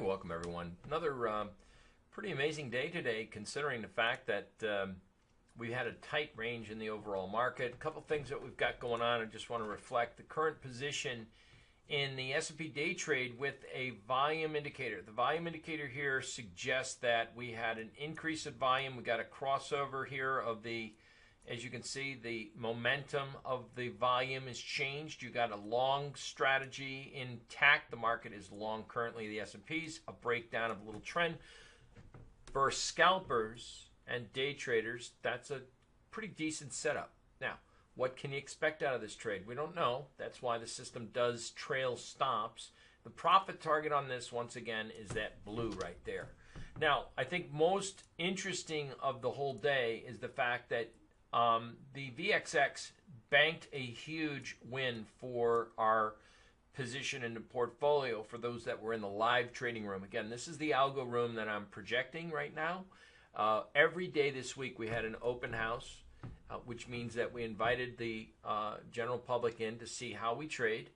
welcome everyone. Another pretty amazing day today, considering the fact that we had a tight range in the overall market. A couple things that we've got going on. I just want to reflect the current position in the S&P day trade with a volume indicator. The volume indicator here suggests that we had an increase in volume. We got a crossover here of the, as you can see, the momentum of the volume has changed. You got a long strategy intact. The market is long currently. The S&P's a breakdown of a little trend. For scalpers and day traders, that's a pretty decent setup. Now, what can you expect out of this trade? We don't know. That's why the system does trail stops. The profit target on this, once again, is that blue right there. Now, I think most interesting of the whole day is the fact that the VXX banked a huge win for our position in the portfolio for those that were in the live trading room. Again, this is the algo room that I'm projecting right now. Every day this week we had an open house, which means that we invited the general public in to see how we trade,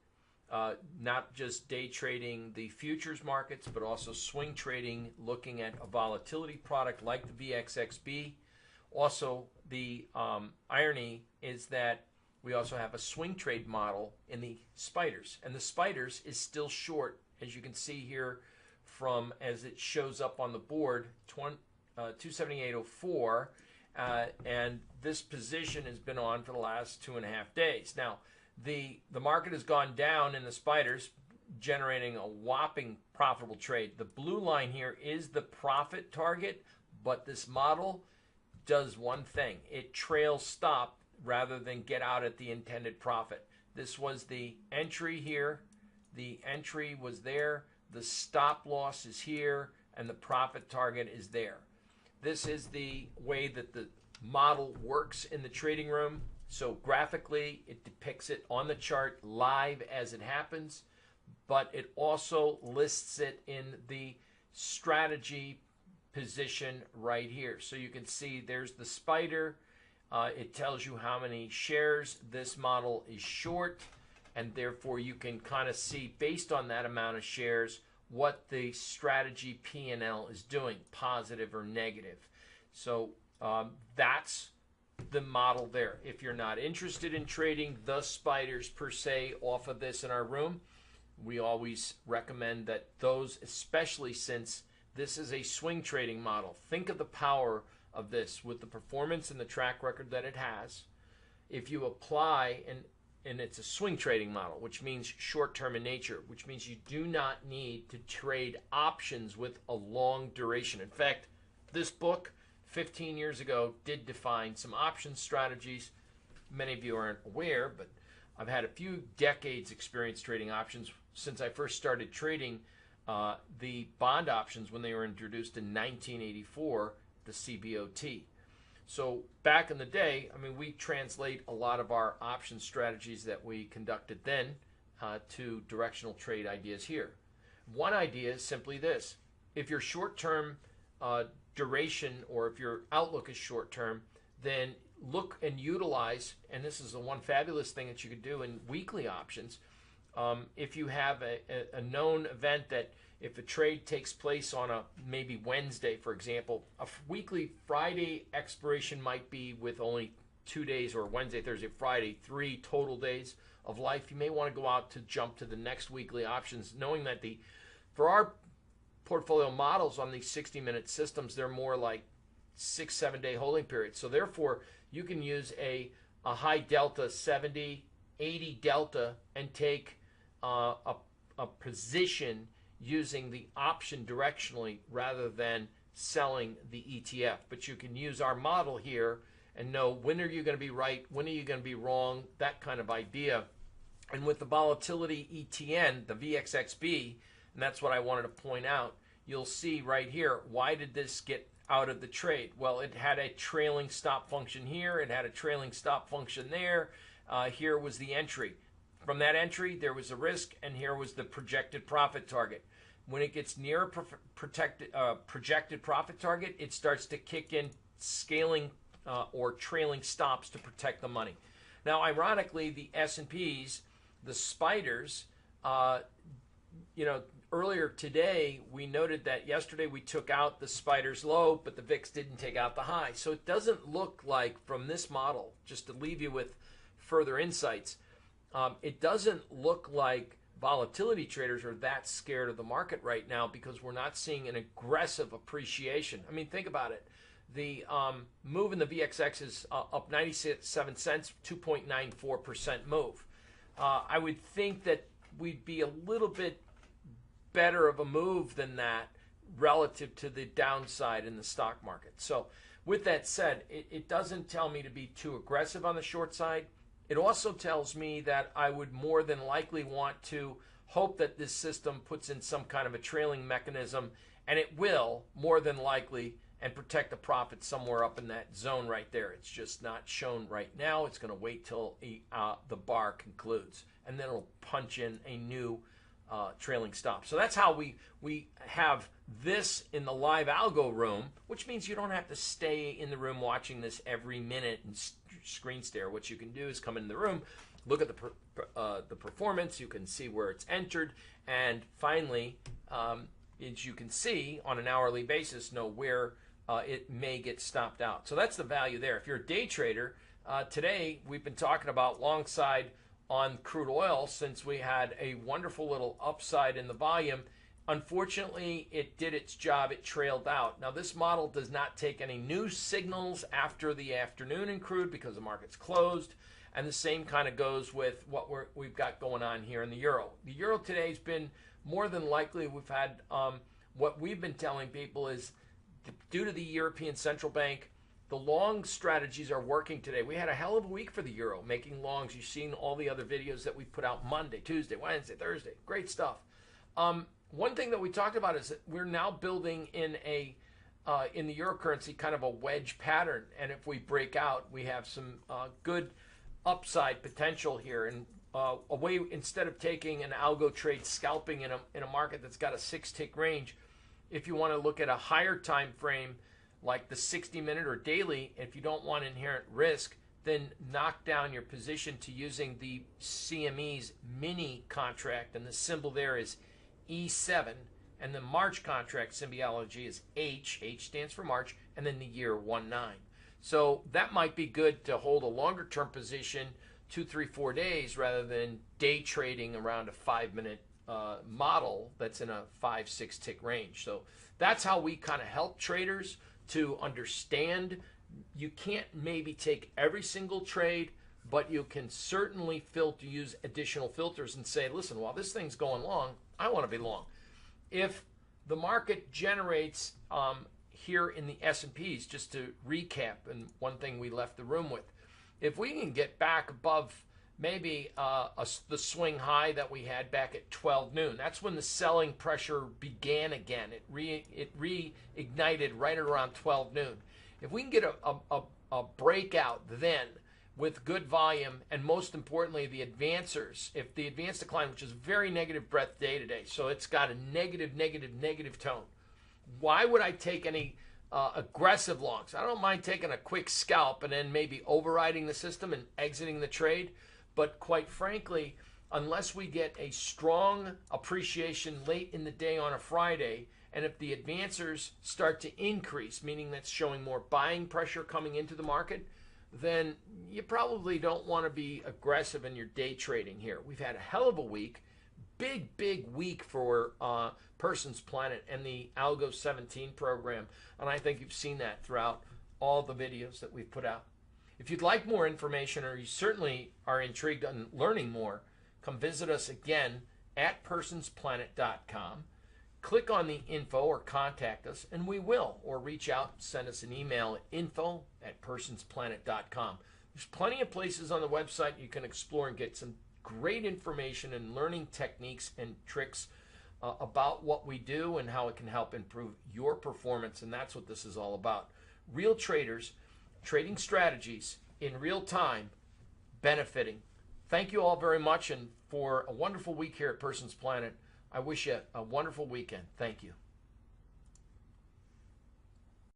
not just day trading the futures markets, but also swing trading, looking at a volatility product like the VXXB. Also, the irony is that we also have a swing trade model in the spiders, and the spiders is still short, as you can see here from as it shows up on the board, 278.04, and this position has been on for the last 2.5 days. Now, the market has gone down in the spiders, generating a whopping profitable trade. The blue line here is the profit target, but this model does one thing: it trails stop rather than get out at the intended profit. This was the entry here, the entry was there, the stop loss is here, and the profit target is there. This is the way that the model works in the trading room. So graphically it depicts it on the chart live as it happens, but it also lists it in the strategy position right here. So you can see there's the spider. It tells you how many shares this model is short, and therefore you can kind of see, based on that amount of shares, what the strategy P&L is doing, positive or negative. So that's the model there. If you're not interested in trading the spiders per se off of this in our room, we always recommend that those, especially since this is a swing trading model. Think of the power of this with the performance and the track record that it has. If you apply, and it's a swing trading model, which means short-term in nature, which means you do not need to trade options with a long duration. In fact, this book 15 years ago did define some option strategies. Many of you aren't aware, but I've had a few decades experience trading options since I first started trading the bond options when they were introduced in 1984, the CBOT. So back in the day, I mean, we translate a lot of our option strategies that we conducted then to directional trade ideas here. One idea is simply this: if your short-term duration, or if your outlook is short-term, then look and utilize, and this is the one fabulous thing that you could do in weekly options. If you have a known event that if a trade takes place on a maybe Wednesday, for example, a weekly Friday expiration might be with only 2 days, or Wednesday, Thursday, Friday, 3 total days of life. You may want to go out to jump to the next weekly options, knowing that for our portfolio models on these 60-minute systems, they're more like 6-7 day holding periods. So therefore, you can use a high delta, 70, 80 delta, and take a position using the option directionally rather than selling the ETF. But you can use our model here and know when are you going to be right, when are you going to be wrong, that kind of idea. And with the volatility ETN, the VXXB, and that's what I wanted to point out, you'll see right here, why did this get out of the trade? Well, it had a trailing stop function here, it had a trailing stop function there. Here was the entry. From that entry, there was a risk, and here was the projected profit target. When it gets near a projected profit target, it starts to kick in scaling or trailing stops to protect the money. Now, ironically, the S&Ps, the spiders, earlier today, we noted that yesterday we took out the spider's low, but the VIX didn't take out the high. So it doesn't look like from this model, just to leave you with further insights, it doesn't look like volatility traders are that scared of the market right now because we're not seeing an aggressive appreciation. I mean, think about it. The move in the VXX is up 97 cents, 2.94% move. I would think that we'd be a little bit better of a move than that relative to the downside in the stock market. So with that said, it doesn't tell me to be too aggressive on the short side. It also tells me that I would more than likely want to hope that this system puts in some kind of a trailing mechanism, and it will more than likely, and protect the profit somewhere up in that zone right there. It's just not shown right now. It's going to wait till the bar concludes, and then it'll punch in a new trailing stop. So that's how we have this in the live algo room, which means you don't have to stay in the room watching this every minute and screen stare. What you can do is come in the room, look at the performance. You can see where it's entered, and finally, as you can see on an hourly basis, know where it may get stopped out. So that's the value there. If you're a day trader, today we've been talking about long side on crude oil since we had a wonderful little upside in the volume. Unfortunately, it did its job. It trailed out. Now, this model does not take any new signals after the afternoon in crude because the market's closed. And the same kind of goes with what we've got going on here in the euro. The euro today has been more than likely, we've had what we've been telling people is due to the European Central Bank, the long strategies are working today. We had a hell of a week for the euro, making longs. You've seen all the other videos that we put out Monday, Tuesday, Wednesday, Thursday. Great stuff. One thing that we talked about is that we're now building in the euro currency kind of a wedge pattern. And if we break out, we have some good upside potential here. And a way, instead of taking an algo trade scalping in a market that's got a 6-tick range, if you want to look at a higher time frame, like the 60-minute or daily, if you don't want inherent risk, then knock down your position to using the CME's mini contract, and the symbol there is E7, and the March contract symbology is H. H stands for March, and then the year 19. So that might be good to hold a longer term position, 2, 3, 4 days, rather than day trading around a 5-minute model that's in a 5-6 tick range. So that's how we kind of help traders to understand. You can't maybe take every single trade, but you can certainly use additional filters and say, listen, while this thing's going long, I want to be long. If the market generates here in the S&Ps, just to recap, and one thing we left the room with, if we can get back above maybe the swing high that we had back at 12 noon. That's when the selling pressure began again. It reignited right around 12 noon. If we can get a breakout then with good volume, and most importantly, the advancers, if the advance decline, which is very negative breadth day today, so it's got a negative tone. Why would I take any aggressive longs? I don't mind taking a quick scalp and then maybe overriding the system and exiting the trade. But quite frankly, unless we get a strong appreciation late in the day on a Friday, and if the advancers start to increase, meaning that's showing more buying pressure coming into the market, then you probably don't want to be aggressive in your day trading here. We've had a hell of a week, big week for Persons Planet and the Algo 17 program, and I think you've seen that throughout all the videos that we've put out. If you'd like more information, or you certainly are intrigued on learning more, come visit us again at personsplanet.com. Click on the info or contact us, and we will, or reach out, send us an email at info@personsplanet.com. There's plenty of places on the website you can explore and get some great information and learning techniques and tricks about what we do and how it can help improve your performance, and that's what this is all about. Real traders, trading strategies in real time, benefiting. Thank you all very much, and for a wonderful week here at Persons Planet. I wish you a wonderful weekend. Thank you.